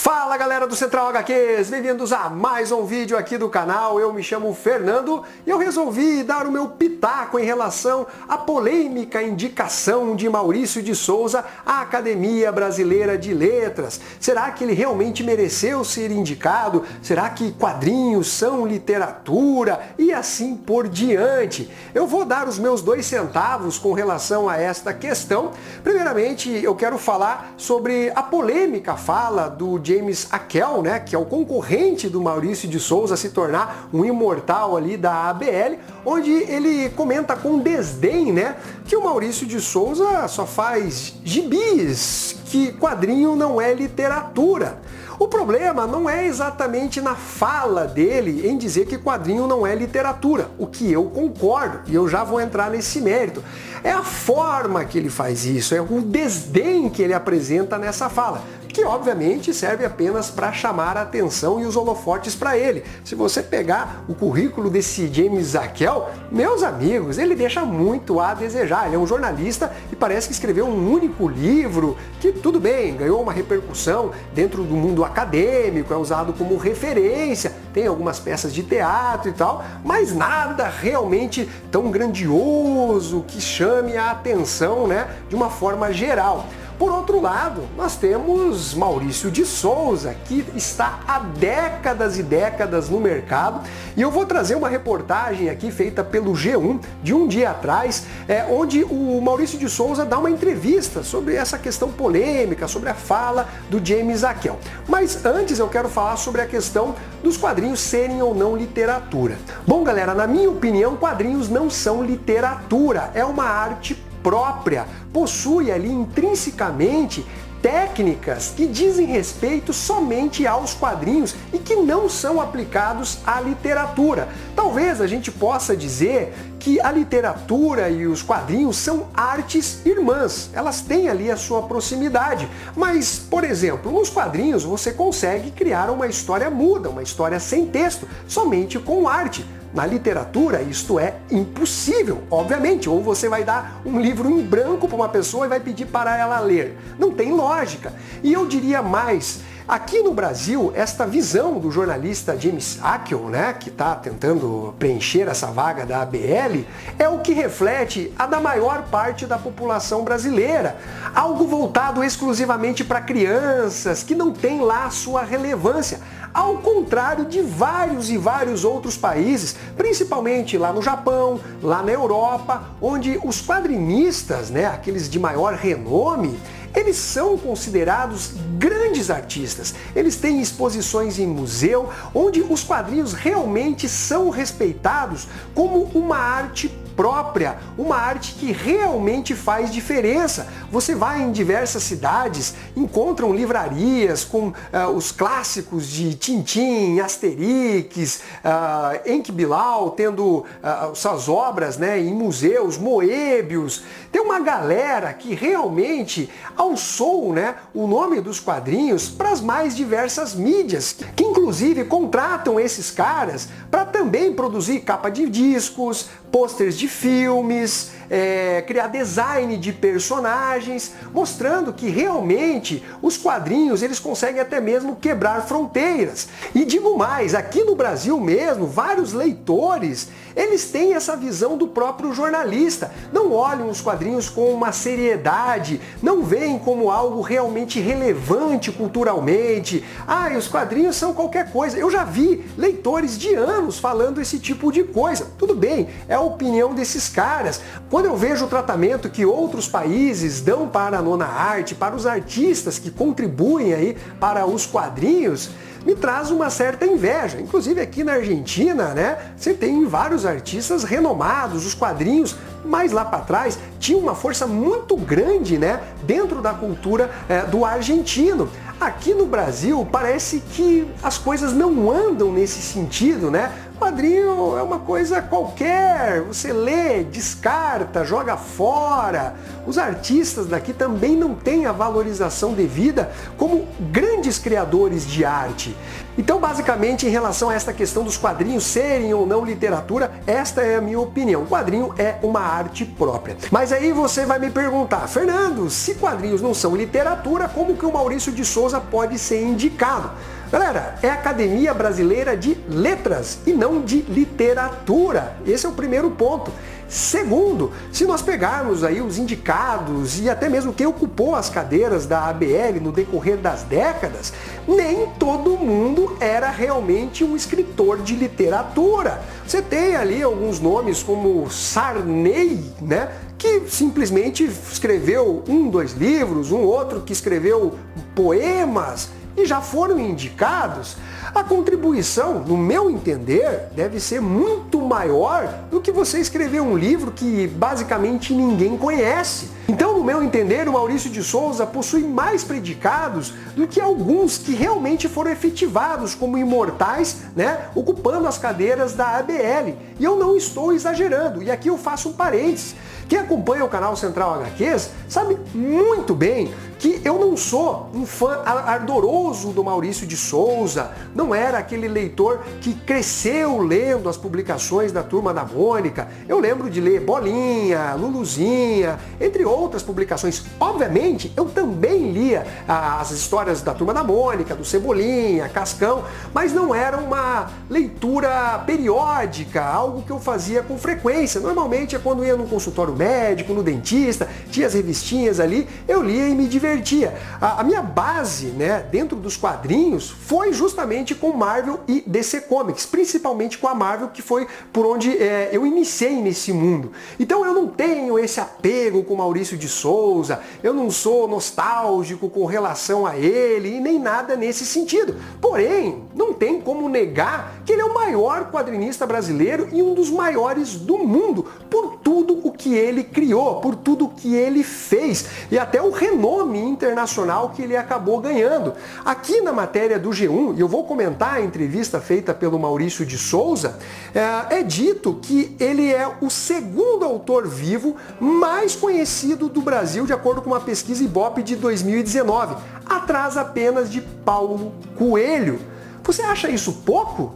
Fala galera do Central HQs, bem-vindos a mais um vídeo aqui do canal. Eu me chamo Fernando e eu resolvi dar o meu pitaco em relação à polêmica indicação de Maurício de Souza à Academia Brasileira de Letras. Será que ele realmente mereceu ser indicado? Será que quadrinhos são literatura? E assim por diante. Eu vou dar os meus 2 centavos com relação a esta questão. Primeiramente, eu quero falar sobre a polêmica fala do James Ackell, né, que é o concorrente do Maurício de Souza se tornar um imortal ali da ABL, onde ele comenta com desdém, né, que o Maurício de Souza só faz gibis, que quadrinho não é literatura. O problema não é exatamente na fala dele em dizer que quadrinho não é literatura, o que eu concordo, e eu já vou entrar nesse mérito. É a forma que ele faz isso, é o desdém que ele apresenta nessa fala, que obviamente serve apenas para chamar a atenção e os holofotes para ele. Se você pegar o currículo desse James Ackell, meus amigos, ele deixa muito a desejar. Ele é um jornalista e parece que escreveu um único livro que, tudo bem, ganhou uma repercussão dentro do mundo acadêmico, é usado como referência, tem algumas peças de teatro e tal, mas nada realmente tão grandioso que chame a atenção, né, de uma forma geral. Por outro lado, nós temos Maurício de Souza, que está há décadas e décadas no mercado, e eu vou trazer uma reportagem aqui feita pelo G1 de um dia atrás, onde o Maurício de Souza dá uma entrevista sobre essa questão polêmica, sobre a fala do James Ackell. Mas antes eu quero falar sobre a questão dos quadrinhos serem ou não literatura. Bom, galera, na minha opinião, quadrinhos não são literatura, é uma arte própria, possui ali intrinsecamente técnicas que dizem respeito somente aos quadrinhos e que não são aplicados à literatura. Talvez a gente possa dizer que a literatura e os quadrinhos são artes irmãs, elas têm ali a sua proximidade, mas, por exemplo, nos quadrinhos você consegue criar uma história muda, uma história sem texto, somente com arte. Na literatura, isto é impossível, obviamente, ou você vai dar um livro em branco para uma pessoa e vai pedir para ela ler. Não tem lógica. E eu diria mais, aqui no Brasil, esta visão do jornalista James Ackell, né, que está tentando preencher essa vaga da ABL, é o que reflete a da maior parte da população brasileira. Algo voltado exclusivamente para crianças, que não tem lá a sua relevância. Ao contrário de vários e vários outros países, principalmente lá no Japão, lá na Europa, onde os quadrinistas, né, aqueles de maior renome, eles são considerados grandes artistas. Eles têm exposições em museu, onde os quadrinhos realmente são respeitados como uma arte própria, uma arte que realmente faz diferença. Você vai em diversas cidades, encontram livrarias com os clássicos de Tintin, Asterix, Enki Bilal, tendo suas obras, né, em museus, Moebius. Tem uma galera que realmente alçou, né, o nome dos quadrinhos para as mais diversas mídias, que inclusive contratam esses caras para também produzir capa de discos, pôsteres de filmes, criar design de personagens, mostrando que realmente os quadrinhos eles conseguem até mesmo quebrar fronteiras. E digo mais, aqui no Brasil mesmo, vários leitores, eles têm essa visão do próprio jornalista, não olham os quadrinhos com uma seriedade, não veem como algo realmente relevante culturalmente. Ah, os quadrinhos são qualquer coisa. Eu já vi leitores de anos falando esse tipo de coisa. Tudo bem, é a opinião desses caras. Quando eu vejo o tratamento que outros países dão para a nona arte, para os artistas que contribuem aí para os quadrinhos, me traz uma certa inveja. Inclusive aqui na Argentina, né, você tem vários artistas renomados, os quadrinhos, mais lá para trás, tinham uma força muito grande, né, dentro da cultura do argentino. Aqui no Brasil parece que as coisas não andam nesse sentido, né? Quadrinho é uma coisa qualquer, você lê, descarta, joga fora. Os artistas daqui também não têm a valorização devida como grandes criadores de arte. Então, basicamente, em relação a esta questão dos quadrinhos serem ou não literatura, esta é a minha opinião. O quadrinho é uma arte própria. Mas aí você vai me perguntar, Fernando, se quadrinhos não são literatura, como que o Maurício de Souza pode ser indicado? Galera, é a Academia Brasileira de Letras e não de literatura. Esse é o primeiro ponto. Segundo, se nós pegarmos aí os indicados e até mesmo quem ocupou as cadeiras da ABL no decorrer das décadas, nem todo mundo era realmente um escritor de literatura. Você tem ali alguns nomes como Sarney, né? Que simplesmente escreveu 2 livros, um outro que escreveu poemas, e já foram indicados. A contribuição, no meu entender, deve ser muito maior do que você escrever um livro que basicamente ninguém conhece. Então, no meu entender, o Maurício de Souza possui mais predicados do que alguns que realmente foram efetivados como imortais, né, ocupando as cadeiras da ABL. E eu não estou exagerando, e aqui eu faço um parênteses. Quem acompanha o canal Central HQs sabe muito bem que eu não sou um fã ardoroso do Maurício de Souza, não era aquele leitor que cresceu lendo as publicações da Turma da Mônica. Eu lembro de ler Bolinha, Luluzinha, entre outras publicações. Obviamente, eu também lia as histórias da Turma da Mônica, do Cebolinha, Cascão, mas não era uma leitura periódica, algo que eu fazia com frequência. Normalmente é quando ia num consultório médico, no dentista, tinha as revistinhas ali, eu lia e me divertia. A minha base, né, dentro dos quadrinhos foi justamente com Marvel e DC Comics, principalmente com a Marvel, que foi por onde eu iniciei nesse mundo. Então eu não tenho esse apego com Maurício de Souza, eu não sou nostálgico com relação a ele e nem nada nesse sentido. Porém, não tem como negar que ele é o maior quadrinista brasileiro e um dos maiores do mundo, por tudo o que ele criou, por tudo o que ele fez e até o renome internacional que ele acabou ganhando. Aqui na matéria do G1, e eu vou comentar a entrevista feita pelo Maurício de Souza, é dito que ele é o segundo autor vivo mais conhecido do Brasil, de acordo com uma pesquisa Ibope de 2019, atrás apenas de Paulo Coelho. Você acha isso pouco?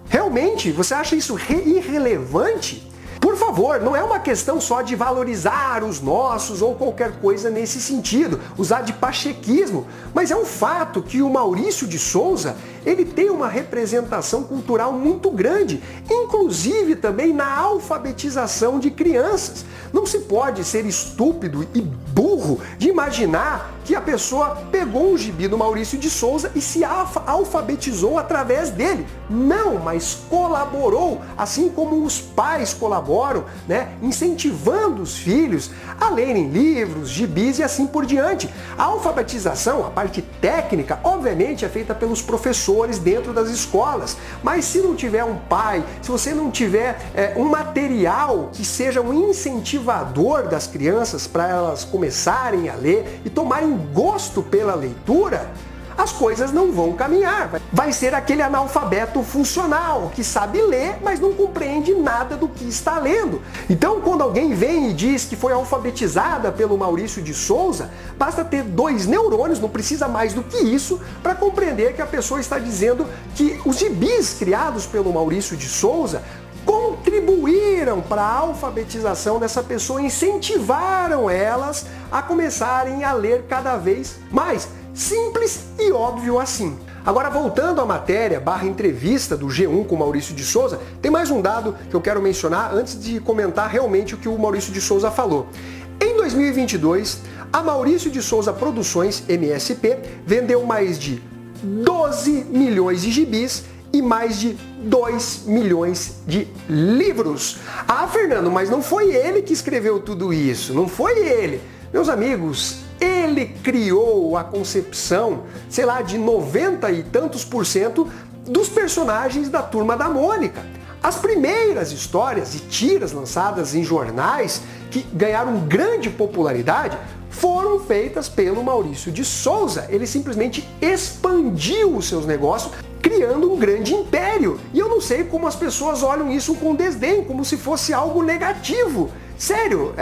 Realmente? Você acha isso irrelevante? Por favor, não é uma questão só de valorizar os nossos ou qualquer coisa nesse sentido, usar de pachequismo, mas é um fato que o Maurício de Souza, ele tem uma representação cultural muito grande, inclusive também na alfabetização de crianças. Não se pode ser estúpido e burro de imaginar que a pessoa pegou um gibi do Maurício de Souza e se alfabetizou através dele. Não, mas colaborou, assim como os pais colaboram, né, incentivando os filhos a lerem livros, gibis e assim por diante. A alfabetização, a parte técnica, obviamente é feita pelos professores dentro das escolas, mas se não tiver um pai, se você não tiver um material que seja um incentivador das crianças para elas começarem a ler e tomarem gosto pela leitura, as coisas não vão caminhar. Vai ser aquele analfabeto funcional, que sabe ler, mas não compreende nada do que está lendo. Então, quando alguém vem e diz que foi alfabetizada pelo Maurício de Souza, basta ter 2 neurônios, não precisa mais do que isso, para compreender que a pessoa está dizendo que os gibis criados pelo Maurício de Souza contribuíram para a alfabetização dessa pessoa, incentivaram elas a começarem a ler cada vez mais. Simples e óbvio assim. Agora, voltando à matéria /entrevista do G1 com o Maurício de Souza, tem mais um dado que eu quero mencionar antes de comentar realmente o que o Maurício de Souza falou. Em 2022, a Maurício de Souza Produções, MSP, vendeu mais de 12 milhões de gibis e mais de 2 milhões de livros. Ah, Fernando, mas não foi ele que escreveu tudo isso, não foi ele. Meus amigos, ele criou a concepção, sei lá, de 90 e tantos % dos personagens da Turma da Mônica. As primeiras histórias e tiras lançadas em jornais que ganharam grande popularidade foram feitas pelo Maurício de Souza. Ele simplesmente expandiu os seus negócios, criando um grande império. E eu não sei como as pessoas olham isso com desdém, como se fosse algo negativo. Sério,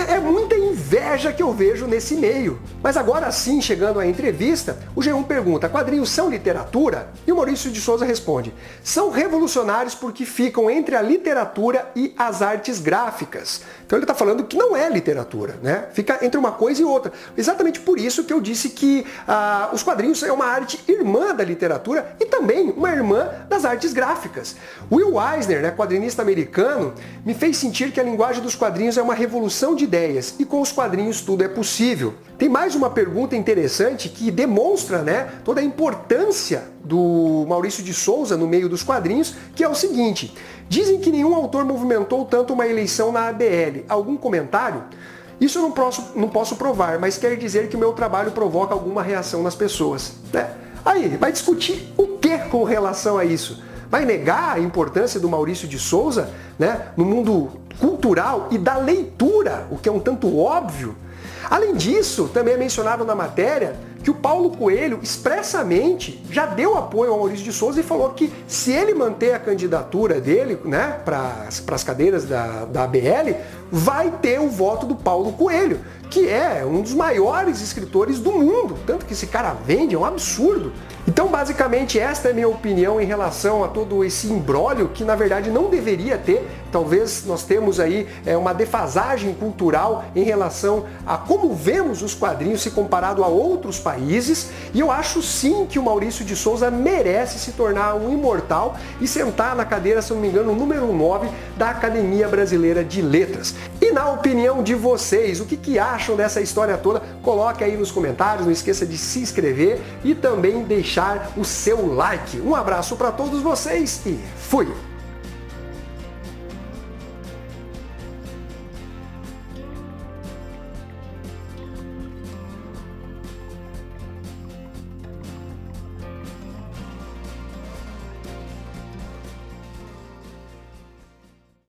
é muita inveja que eu vejo nesse meio. Mas agora sim, chegando à entrevista, o G1 pergunta: quadrinhos são literatura? E o Maurício de Souza responde: são revolucionários porque ficam entre a literatura e as artes gráficas. Então ele está falando que não é literatura, né? Fica entre uma coisa e outra. Exatamente por isso que eu disse que os quadrinhos é uma arte irmã da literatura e também uma irmã das artes gráficas. Will Eisner, né, quadrinista americano, me fez sentir que a linguagem dos quadrinhos é uma revolução de ideias e com os quadrinhos tudo é possível. Tem mais uma pergunta interessante que demonstra, né, toda a importância do Maurício de Souza no meio dos quadrinhos, que é o seguinte: dizem que nenhum autor movimentou tanto uma eleição na ABL. Algum comentário? Isso eu não posso provar, mas quer dizer que o meu trabalho provoca alguma reação nas pessoas, né? Aí, vai discutir o que com relação a isso? Vai negar a importância do Maurício de Souza, né, no mundo cultural e da leitura, o que é um tanto óbvio? Além disso, também é mencionado na matéria que o Paulo Coelho expressamente já deu apoio ao Maurício de Souza e falou que se ele manter a candidatura dele, né, para as cadeiras da ABL, vai ter o voto do Paulo Coelho, que é um dos maiores escritores do mundo. Tanto que esse cara vende, é um absurdo. Então, basicamente, esta é a minha opinião em relação a todo esse imbróglio que, na verdade, não deveria ter. Talvez nós temos aí uma defasagem cultural em relação a como vemos os quadrinhos se comparado a outros países. E eu acho sim que o Maurício de Souza merece se tornar um imortal e sentar na cadeira, se não me engano, número 9 da Academia Brasileira de Letras. E na opinião de vocês, o que acham dessa história toda? Coloque aí nos comentários, não esqueça de se inscrever e também deixar o seu like. Um abraço para todos vocês e fui!